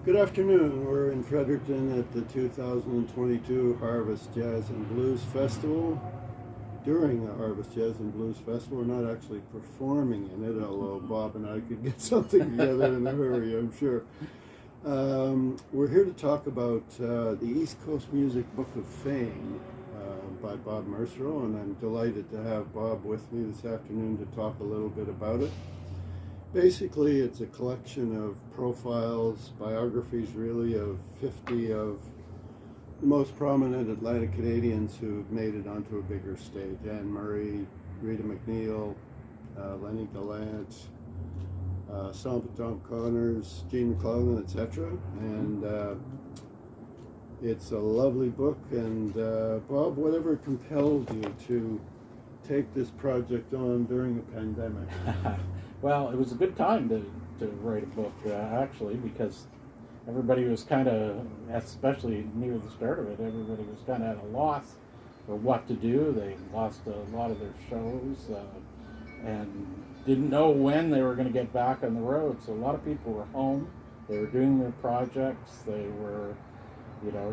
Good afternoon. We're in Fredericton at the 2022 Harvest Jazz and Blues Festival. During the Harvest Jazz and Blues Festival, we're not actually performing in it, although Bob and I could get something together in a hurry, I'm sure. We're here to talk about the East Coast Music Book of Fame by Bob Mersereau, and I'm delighted to have Bob with me this afternoon to talk a little bit about it. Basically, it's a collection of profiles, biographies really, of 50 of the most prominent Atlantic Canadians who've made it onto a bigger stage. Anne Murray, Rita McNeil, Lenny Gallant, Tom Connors, Gene McClellan, etc. And it's a lovely book. And Bob, whatever compelled you to take this project on during a pandemic? Well, it was a good time to write a book, actually, because everybody was kind of, especially near the start of it, everybody was kind of at a loss for what to do. They lost a lot of their shows and didn't know when they were going to get back on the road. So a lot of people were home. They were doing their projects. They were,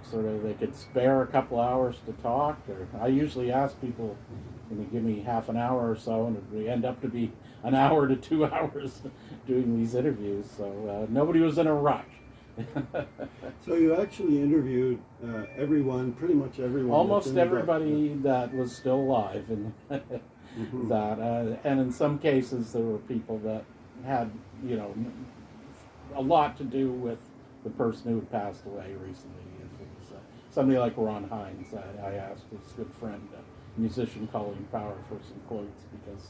sort of, they could spare a couple hours to talk. Or I usually ask people, give me half an hour or so, and we end up to be an hour to 2 hours doing these interviews. So nobody was in a rush. So you actually interviewed everyone, pretty much everyone. Almost everybody that was still alive, and and in some cases there were people that had, a lot to do with the person who had passed away recently. If it was somebody like Ron Hines, I asked his good friend, musician Colleen Power, for some quotes, because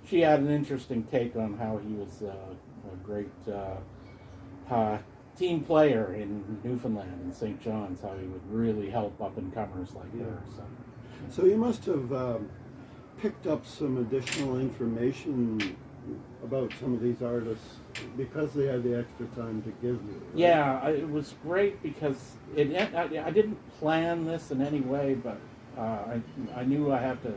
she had an interesting take on how he was a great team player in Newfoundland and St. John's, how he would really help up-and-comers like her. So you must have picked up some additional information about some of these artists because they had the extra time to give you. Right? Yeah, it was great because I didn't plan this in any way, but I knew I had to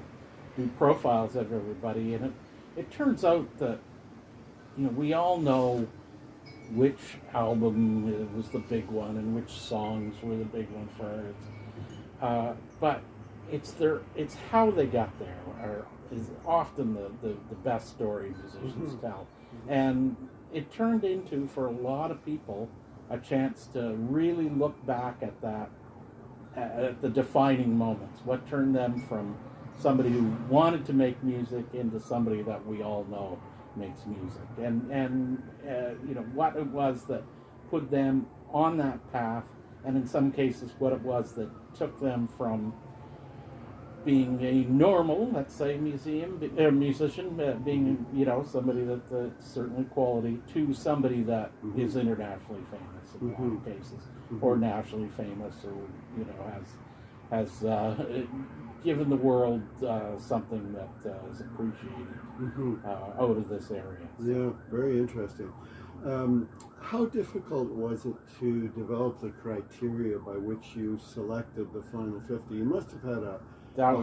do profiles of everybody, and it turns out that we all know which album was the big one and which songs were the big one for it. But it's how they got there is often the best story musicians tell, and it turned into, for a lot of people, a chance to really look back at that. At the defining moments, what turned them from somebody who wanted to make music into somebody that we all know makes music, and what it was that put them on that path, and in some cases what it was that took them from being a normal, let's say, musician, being somebody that's certainly quality, to somebody that is internationally famous in a lot of cases, or nationally famous, or has given the world something that is appreciated out of this area. Yeah, very interesting. How difficult was it to develop the criteria by which you selected the final 50? You must have had a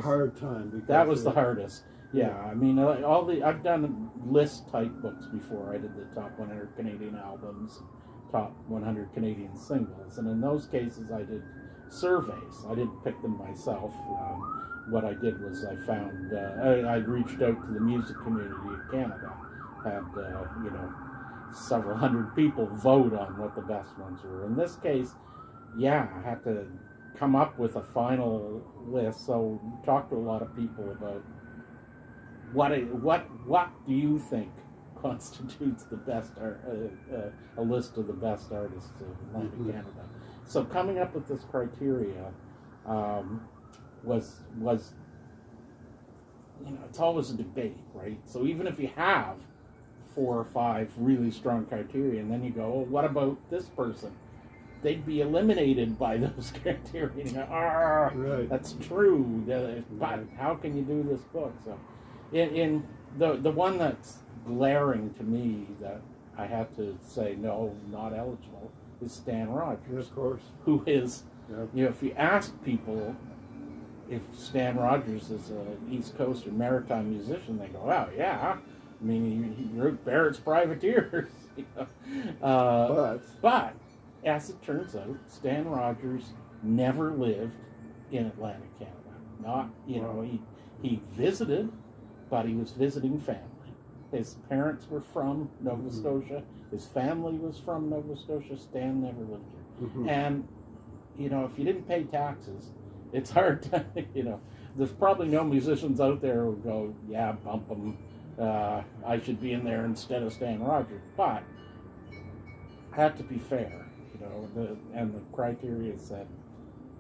hard time. That was the hardest. Yeah, I mean, I've done list type books before. I did the top 100 Canadian albums, top 100 Canadian singles, and in those cases I did surveys. I didn't pick them myself. What I did was I found I reached out to the music community of Canada, had several hundred people vote on what the best ones were. In this case, I had to come up with a final list. So talk to a lot of people about what do you think constitutes the best a list of the best artists of Atlantic Canada. So coming up with this criteria was it's always a debate, right? So even if you have 4 or 5 really strong criteria, and then you go, what about this person? They'd be eliminated by those criteria. That's true. But how can you do this book? So, in the one that's glaring to me that I have to say no, not eligible, is Stan Rogers. Of course. Who is, if you ask people if Stan Rogers is an East Coast or maritime musician, they go, "Wow, yeah." I mean, he wrote Barrett's Privateers. But as it turns out, Stan Rogers never lived in Atlantic Canada. Not, you know, he visited, but he was visiting family. His parents were from Nova Scotia. His family was from Nova Scotia. Stan never lived here. And, you know, if you didn't pay taxes, it's hard to, you know, there's probably no musicians out there who go, yeah, bump them. I should be in there instead of Stan Rogers. But had to be fair, you know, and the criteria said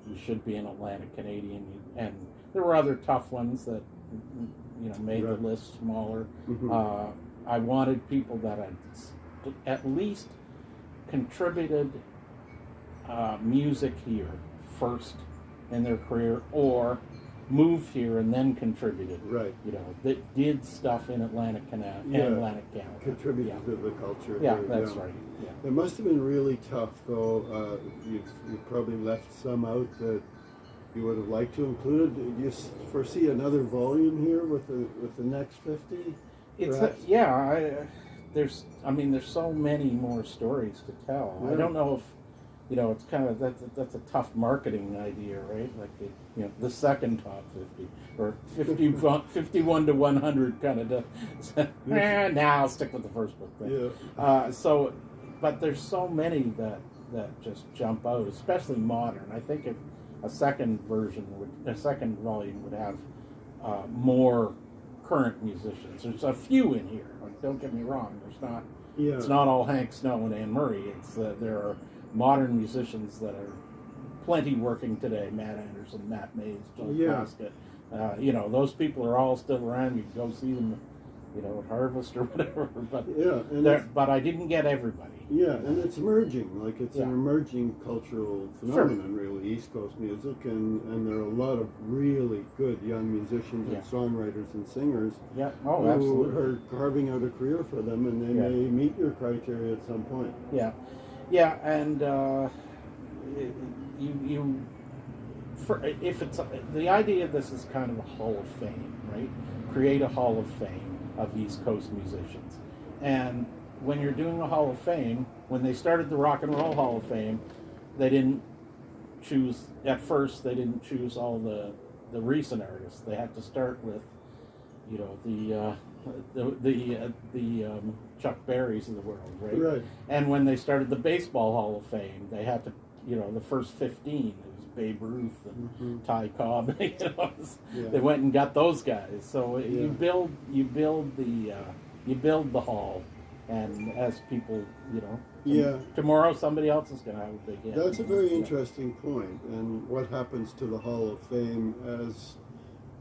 you should be an Atlantic Canadian, and there were other tough ones that, you know, made the list smaller. I wanted people that had at least contributed music here first in their career, or moved here and then contributed. Right. You know, that did stuff in Atlantic Canada and Atlantic Canada. Contributed to the culture. Yeah, here, that's right. Yeah. It must have been really tough, though. You've probably left some out that you would have liked to include. Do you foresee another volume here with the next 50? It's there's so many more stories to tell. Yeah. I don't know if, you know, it's kind of that's a tough marketing idea, right? Like the second top 50 or 51 to 100 kind of. Now I'll stick with the first book thing. Yeah. But there's so many that just jump out, especially modern. I think if a second volume would have more current musicians. There's a few in here. Don't get me wrong. There's not. Yeah. It's not all Hank Snow and Anne Murray. It's there are modern musicians that are plenty working today. Matt Anderson, Matt Mays, Joe Pascott. You know, those people are all still around. You can go see them, you know, at Harvest or whatever. But but I didn't get everybody. Yeah, and it's emerging. Like it's an emerging cultural phenomenon, really, East Coast music, and there are a lot of really good young musicians and songwriters and singers who absolutely are carving out a career for them, and they may meet your criteria at some point. Yeah, and if it's the idea of this is kind of a Hall of Fame, right? Create a Hall of Fame of East Coast musicians, and when you're doing a Hall of Fame, when they started the Rock and Roll Hall of Fame, they didn't choose at first. They didn't choose all the recent artists. They had to start with, you know, the Chuck Berrys of the world, right? Right. And when they started the Baseball Hall of Fame, they had to, you know, the first 15. It was Babe Ruth and Ty Cobb. You know, they went and got those guys. So you build the hall, and as people, you know, tomorrow somebody else is going to have a big hit. That's a very interesting point. And what happens to the Hall of Fame as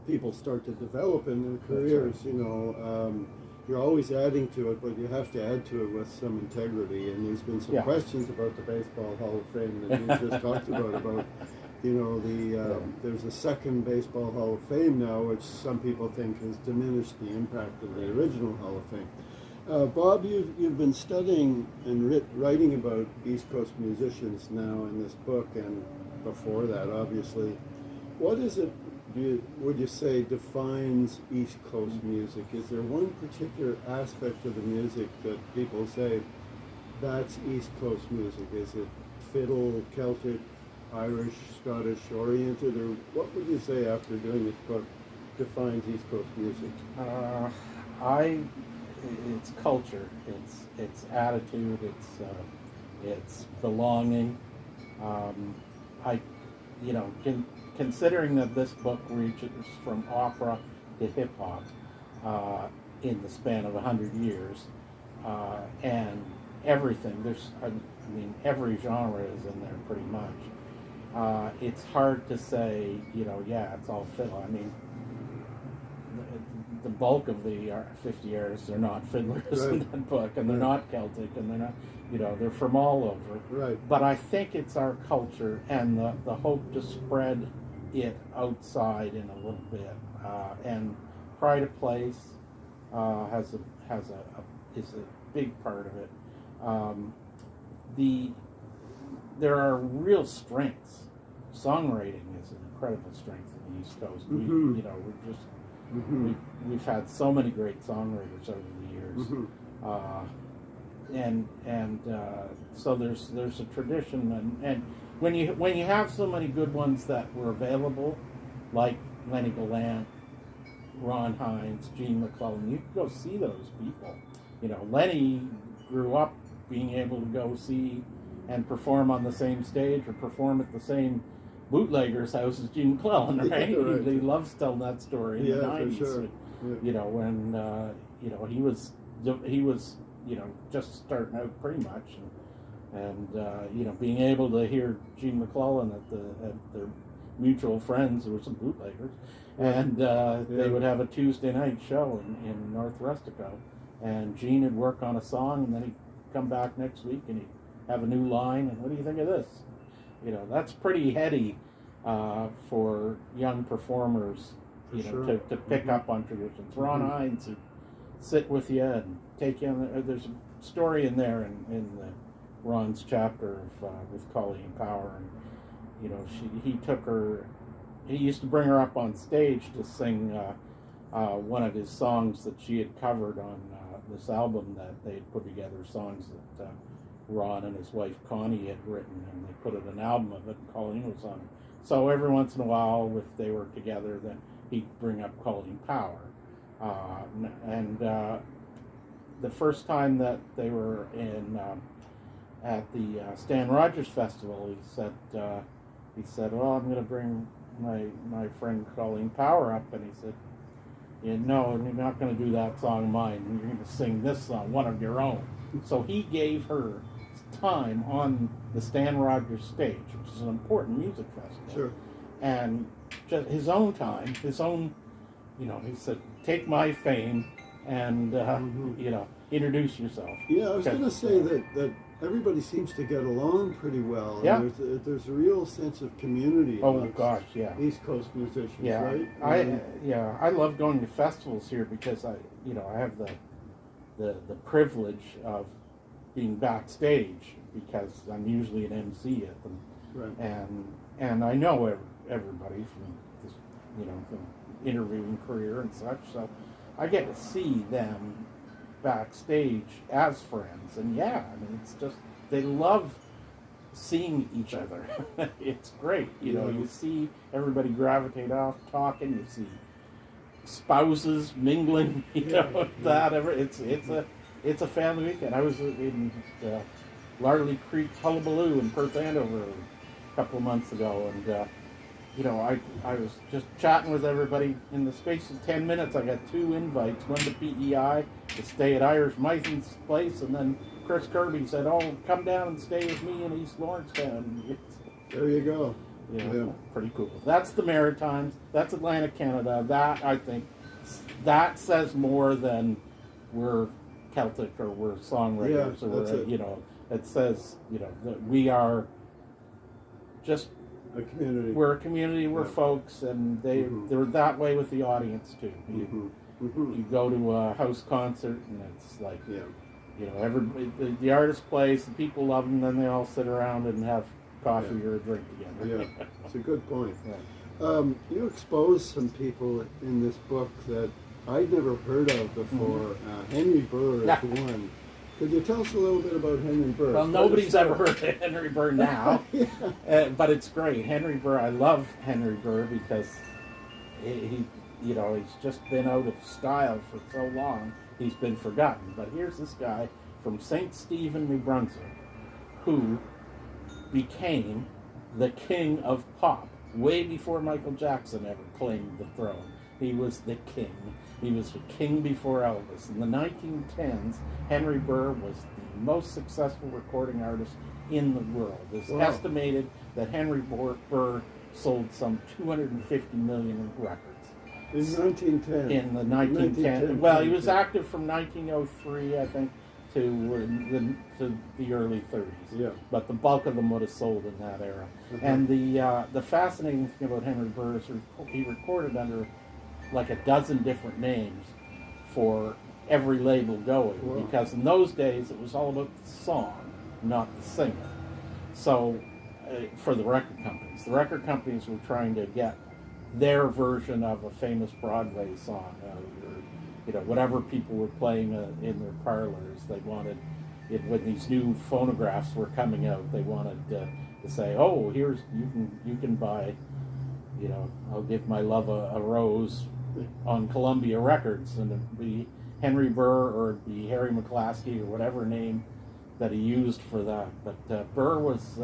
people start to develop in their careers, you know, you're always adding to it, but you have to add to it with some integrity. And there's been some questions about the Baseball Hall of Fame that you just talked about, you know, there's a second Baseball Hall of Fame now, which some people think has diminished the impact of the original Hall of Fame. Bob, you've been studying and writing about East Coast musicians now in this book, and before that, obviously. What is it, would you say, defines East Coast music? Is there one particular aspect of the music that people say, that's East Coast music? Is it fiddle, Celtic, Irish, Scottish oriented, or what would you say after doing this book defines East Coast music? It's culture, it's attitude, it's belonging. Considering that this book reaches from opera to hip hop in the span of 100 years, and everything, every genre is in there pretty much. It's hard to say, you know, it's all fiddle. I mean, the bulk of the 50 artists are not fiddlers in that book, and they're not Celtic, and they're not, you know, they're from all over. Right. But I think it's our culture and the hope to spread it outside in a little bit. And Pride of Place is a big part of it. There are real strengths. Songwriting is an incredible strength in the East Coast. We've had so many great songwriters over the years. so there's a tradition, and when you have so many good ones that were available, like Lenny Gallant, Ron Hines, Gene McClellan, you could go see those people. You know, Lenny grew up being able to go see and perform on the same stage or perform at the same bootlegger's house as Gene McClellan, right? Yeah, right. He loves telling that story in the 90s. For sure. Yeah. You know, when you know, he was you know, just starting out pretty much, and you know, being able to hear Gene McClellan at their mutual friends who were some bootleggers, and they would have a Tuesday night show in North Rustico, and Gene would work on a song, and then he'd come back next week and he'd have a new line, and what do you think of this? You know, that's pretty heady for young performers, you know, sure. to pick up on traditions. Ron Hines would sit with you and take you on. There's a story in there in the Ron's chapter of with Colleen Power, and you know, he took her. He used to bring her up on stage to sing one of his songs that she had covered on this album that they had put together, songs that Ron and his wife Connie had written, and they put an album of it, and Colleen was on it. So every once in a while, if they were together, then he'd bring up Colleen Power. The first time that they were at the Stan Rogers Festival, he said, well, I'm going to bring my friend Colleen Power up, and he said, yeah, no, you're not going to do that song of mine. You're going to sing this song, one of your own. So he gave her time on the Stan Rogers stage, which is an important music festival. Sure. And just his own time, you know, he said, take my fame and, you know, introduce yourself. Yeah, I was going to say that everybody seems to get along pretty well. Yeah. And there's a real sense of community. Oh amongst gosh, yeah. East Coast musicians, Yeah, right? I love going to festivals here because I have the privilege of being backstage because I'm usually an MC at them, Right. and I know everybody from this, you know, from interviewing career and such, so I get to see them backstage as friends, and yeah, I mean, it's just they love seeing each other. It's great, you know. You see everybody gravitate off talking. You see spouses mingling, you know, that ever. It's a family weekend. I was in Lardley Creek Hullabaloo in Perth Andover a couple of months ago, and you know, I was just chatting with everybody. In the space of 10 minutes, I got 2 invites, one to PEI to stay at Irish Myson's place, and then Chris Kirby said, oh, come down and stay with me in East Lawrencetown. There you go. Yeah, pretty cool. That's the Maritimes. That's Atlantic Canada. That, I think, that says more than we're Celtic or we're songwriters. Yeah, or that's it. You know, it says, you know, that we are just... A community. We're a community, we're folks, and they're that way with the audience too. You go to a house concert and it's like, you know, the artist plays, the people love them, then they all sit around and have coffee or a drink together. Yeah, it's a good point. Right. You expose some people in this book that I'd never heard of before. Henry Burr is one. Could you tell us a little bit about Henry Burr? Well, nobody's ever heard of Henry Burr now, but it's great. Henry Burr, I love Henry Burr because he, you know, he's just been out of style for so long, he's been forgotten. But here's this guy from St. Stephen, New Brunswick, who became the king of pop way before Michael Jackson ever claimed the throne. He was the king. He was the king before Elvis. In the 1910s, Henry Burr was the most successful recording artist in the world. It's estimated that Henry Burr sold some 250 million records. In 1910. In the 1910. Well, he was active from 1903, I think, to the early 30s. Yeah. But the bulk of them would have sold in that era. And the fascinating thing about Henry Burr is he recorded under like a dozen different names for every label going, because in those days it was all about the song, not the singer. So for the record companies were trying to get their version of a famous Broadway song, or, you know, whatever people were playing in their parlors. They wanted when these new phonographs were coming out, they wanted to say, "Oh, here's you can buy, I'll give my love a rose on Columbia Records," and it'd be Henry Burr or it'd be Harry McClaskey or whatever name that he used for that. But Burr was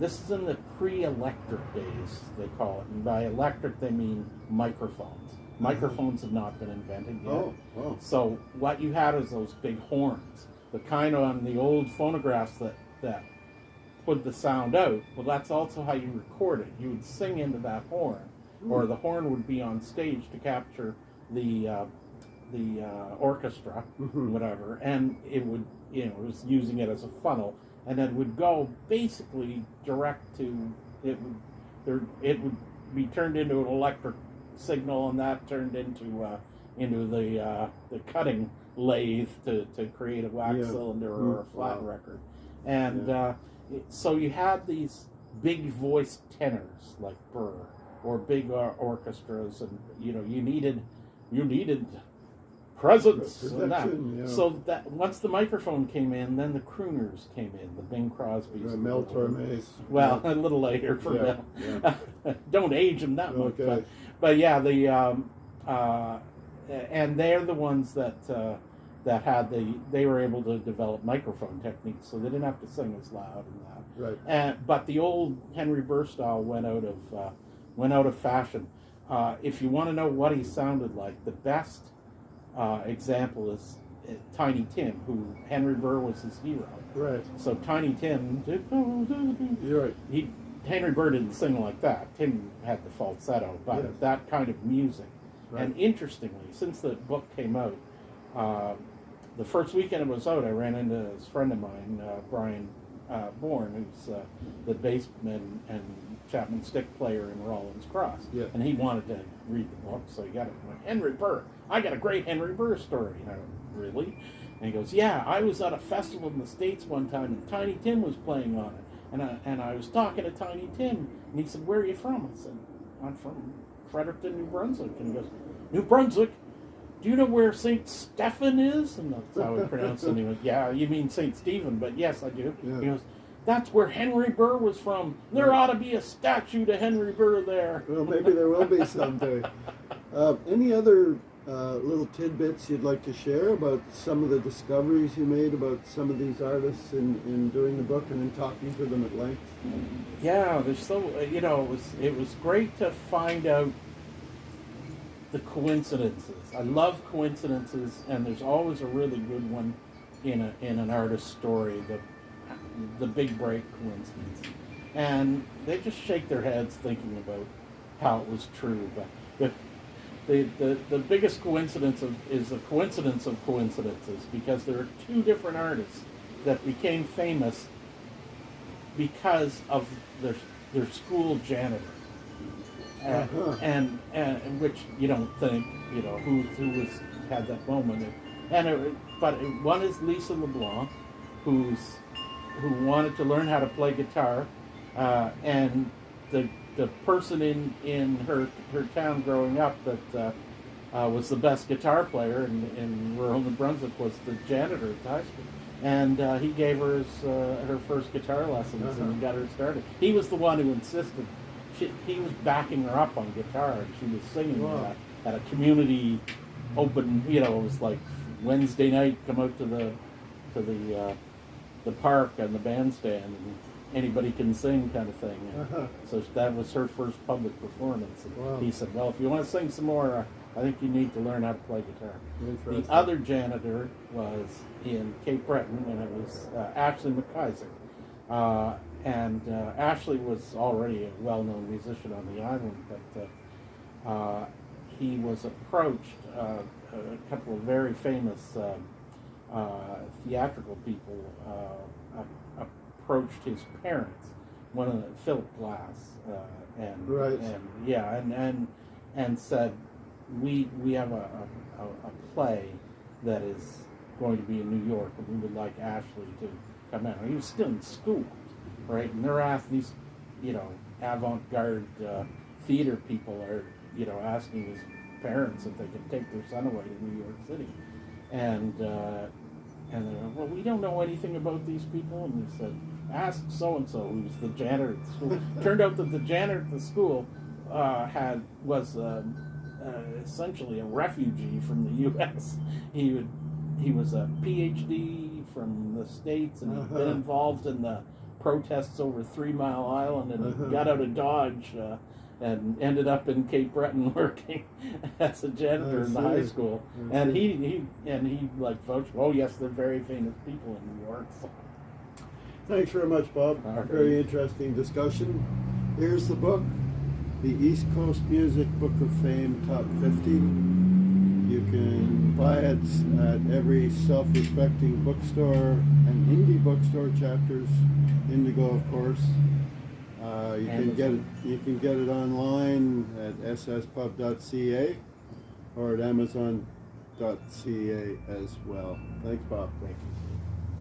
this is in the pre-electric days, they call it, and by electric they mean microphones. Microphones have not been invented yet. Oh, wow. So what you had is those big horns, the kind on the old phonographs that put the sound out. Well, that's also how you record it. You would sing into that horn, or the horn would be on stage to capture the orchestra, whatever, and it would, it was using it as a funnel, and it would go basically direct to it would be turned into an electric signal, and that turned into the cutting lathe to create a wax cylinder or a flat record, and so you had these big voiced tenors like Burr or big orchestras, and you needed presence and that. So that once the microphone came in, then the crooners came in, the Bing Crosbys, Mel Tormes. Well, a little later for Mel. Yeah. Don't age them that much, Okay. but yeah, and they're the ones that had they were able to develop microphone techniques, so they didn't have to sing as loud and that. Right. But the old Henry Burr style went out of fashion. If you want to know what he sounded like, the best example is Tiny Tim, who Henry Burr was his hero. Right. So Tiny Tim, You're right. Henry Burr didn't sing like that. Tim had the falsetto, but that kind of music. Right. And interestingly, since the book came out, the first weekend it was out, I ran into this friend of mine, Brian Bourne, who's the bassman and Chapman stick player in Rollins Cross. Yeah. And he wanted to read the book, so he got it. Went, Henry Burr, I got a great Henry Burr story. And I went, really? And he goes, yeah, I was at a festival in the States one time, and Tiny Tim was playing on it. And I was talking to Tiny Tim, and he said, where are you from? I said, I'm from Fredericton, New Brunswick. And he goes, New Brunswick? Do you know where St. Stephen is? And that's how he pronounced it. And he went, yeah, you mean St. Stephen, but yes, I do. Yeah. He goes, that's where Henry Burr was from. There ought to be a statue to Henry Burr there. Well, maybe there will be someday. Any other little tidbits you'd like to share about some of the discoveries you made about some of these artists in doing the book and in talking to them at length? Yeah, there's so, it was great to find out the coincidences. I love coincidences, and there's always a really good one in an artist's story, the big break coincidence. And they just shake their heads thinking about how it was true. But the biggest coincidence is a coincidence of coincidences, because there are two different artists that became famous because of their school janitor. And which you don't think, who had that moment. But one is Lisa LeBlanc, who wanted to learn how to play guitar, and the person in her town growing up that was the best guitar player in rural New Brunswick was the janitor at the high school. And he gave her her first guitar lessons and got her started. He was the one who insisted. He was backing her up on guitar, and she was singing at a community open. It was like Wednesday night. Come out to the park and the bandstand, and anybody can sing kind of thing. So that was her first public performance. And he said, "Well, if you want to sing some more, I think you need to learn how to play guitar." The other janitor was in Cape Breton, and it was Ashley McIsaac. And Ashley was already a well-known musician on the island, but he was approached, a couple of very famous theatrical people approached his parents, one of them, Philip Glass, and said, we have a play that is going to be in New York, and we would like Ashley to come out. He was still in school. Right, and they're asked, these, avant-garde theater people are, asking his parents if they can take their son away to New York City, and And they're like, well, we don't know anything about these people. And he said, ask so-and-so, who was the janitor at the school. Turned out that the janitor at the school was essentially a refugee from the U.S. He was a PhD from the States, and he'd been involved in the protests over 3 Mile Island, and he got out of Dodge and ended up in Cape Breton working as a janitor in the high school. And he like vouched, oh yes, they're very famous people in New York. So. Thanks very much, Bob. All right. Very interesting discussion. Here's the book, the East Coast Music Book of Fame Top 50. You can buy it at every self-respecting bookstore and indie bookstore chapters, Indigo, of course. You can get it online at sspub.ca or at amazon.ca as well. Thanks, Bob. Thank you.